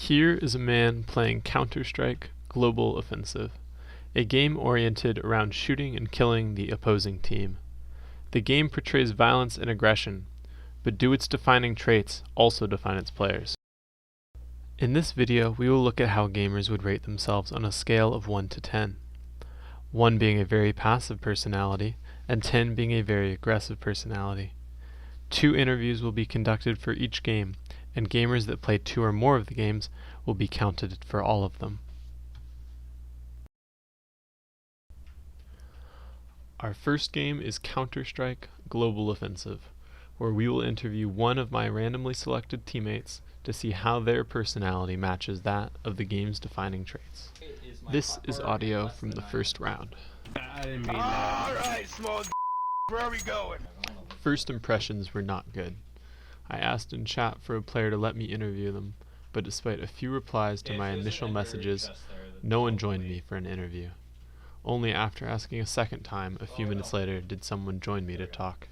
Here is a man playing Counter-Strike Global Offensive, a game oriented around shooting and killing the opposing team. The game portrays violence and aggression, but do its defining traits also define its players? In this video, we will look at how gamers would rate themselves on a scale of 1 to 10. 1 being a very passive personality, and 10 being a very aggressive personality. 2 interviews will be conducted for each game, and gamers that play 2 or more of the games will be counted for all of them. Our first game is Counter-Strike Global Offensive, where we will interview one of my randomly selected teammates to see how their personality matches that of the game's defining traits. This is audio from the first round. I didn't mean that. Alright, small where are we going? First impressions were not good. I asked in chat for a player to let me interview them, but despite a few replies to my initial messages, no one joined me for an interview. Only after asking a second time, a few minutes later, did someone join me to talk.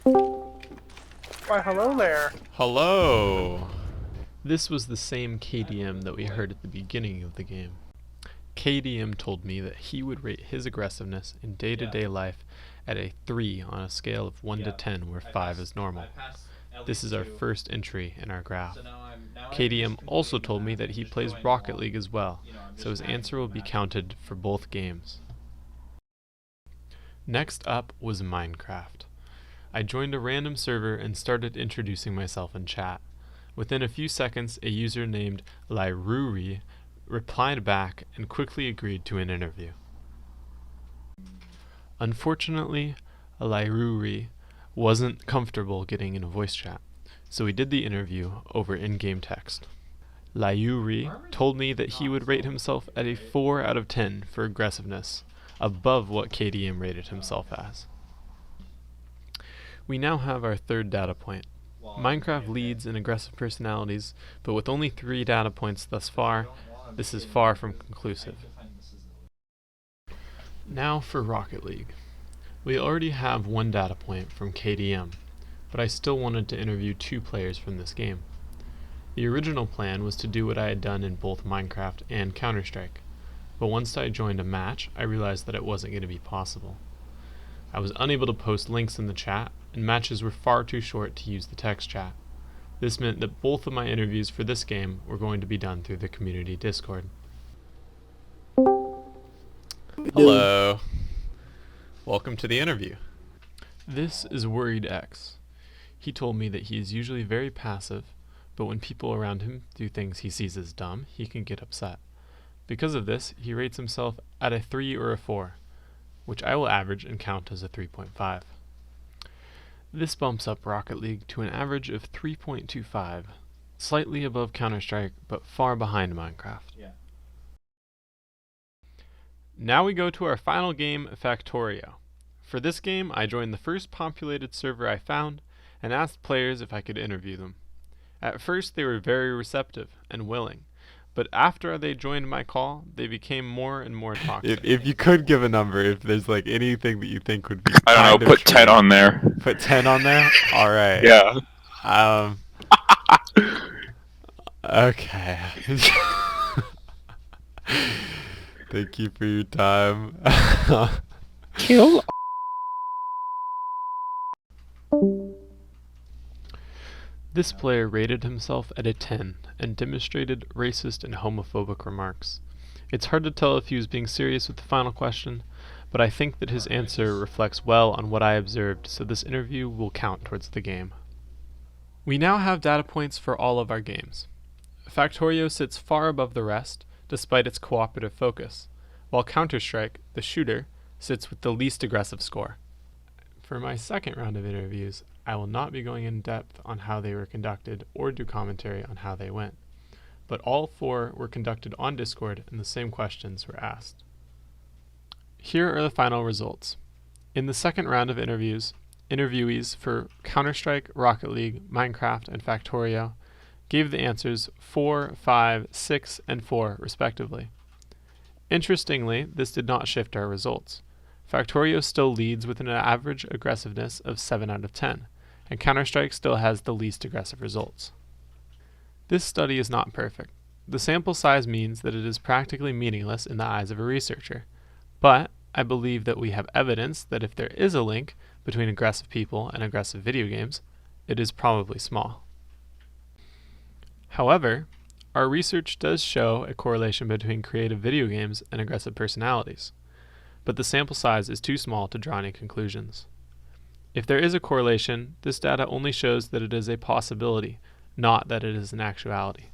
Why, hello there. Hello! This was the same KDM that we heard at the beginning of the game. KDM told me that he would rate his aggressiveness in day-to-day life at a 3 on a scale of 1 to 10, where 5 is normal. This is our first entry in our graph. KDM also told me that he plays Rocket League as well, so his answer will be counted for both games. Next up was Minecraft. I joined a random server and started introducing myself in chat. Within a few seconds, a user named Lairuri replied back and quickly agreed to an interview. Unfortunately, Lairuri wasn't comfortable getting in a voice chat, so we did the interview over in-game text. Lairuri told me that he would rate himself at a 4 out of 10 for aggressiveness, above what KDM rated himself as. We now have our third data point. Minecraft leads in aggressive personalities, but with only 3 data points thus far, this is far from conclusive. Now for Rocket League. We already have 1 data point from KDM, but I still wanted to interview 2 players from this game. The original plan was to do what I had done in both Minecraft and Counter-Strike, but once I joined a match, I realized that it wasn't going to be possible. I was unable to post links in the chat, and matches were far too short to use the text chat. This meant that both of my interviews for this game were going to be done through the community Discord. Hello. Welcome to the interview. This is Worried X. He told me that he is usually very passive, but when people around him do things he sees as dumb, he can get upset. Because of this, he rates himself at a 3 or a 4, which I will average and count as a 3.5. This bumps up Rocket League to an average of 3.25, slightly above Counter-Strike, but far behind Minecraft. Now we go to our final game, Factorio. For this game, I joined the first populated server I found and asked players if I could interview them. At first, they were very receptive and willing, but after they joined my call, they became more and more talkative. If you could give a number, if there's like anything that you think would be I don't know, put 10 on there. Put 10 on there? Alright. Yeah. Okay. Thank you for your time. Kill. This player rated himself at a 10 and demonstrated racist and homophobic remarks. It's hard to tell if he was being serious with the final question, but I think that his answer reflects well on what I observed, so this interview will count towards the game. We now have data points for all of our games. Factorio sits far above the rest, despite its cooperative focus, while Counter-Strike, the shooter, sits with the least aggressive score. For my second round of interviews, I will not be going in depth on how they were conducted or do commentary on how they went, but all 4 were conducted on Discord and the same questions were asked. Here are the final results. In the second round of interviews, interviewees for Counter-Strike, Rocket League, Minecraft, and Factorio gave the answers 4, 5, 6, and 4 respectively. Interestingly, this did not shift our results. Factorio still leads with an average aggressiveness of 7 out of 10, and Counter-Strike still has the least aggressive results. This study is not perfect. The sample size means that it is practically meaningless in the eyes of a researcher. But I believe that we have evidence that if there is a link between aggressive people and aggressive video games, it is probably small. However, our research does show a correlation between creative video games and aggressive personalities, but the sample size is too small to draw any conclusions. If there is a correlation, this data only shows that it is a possibility, not that it is an actuality.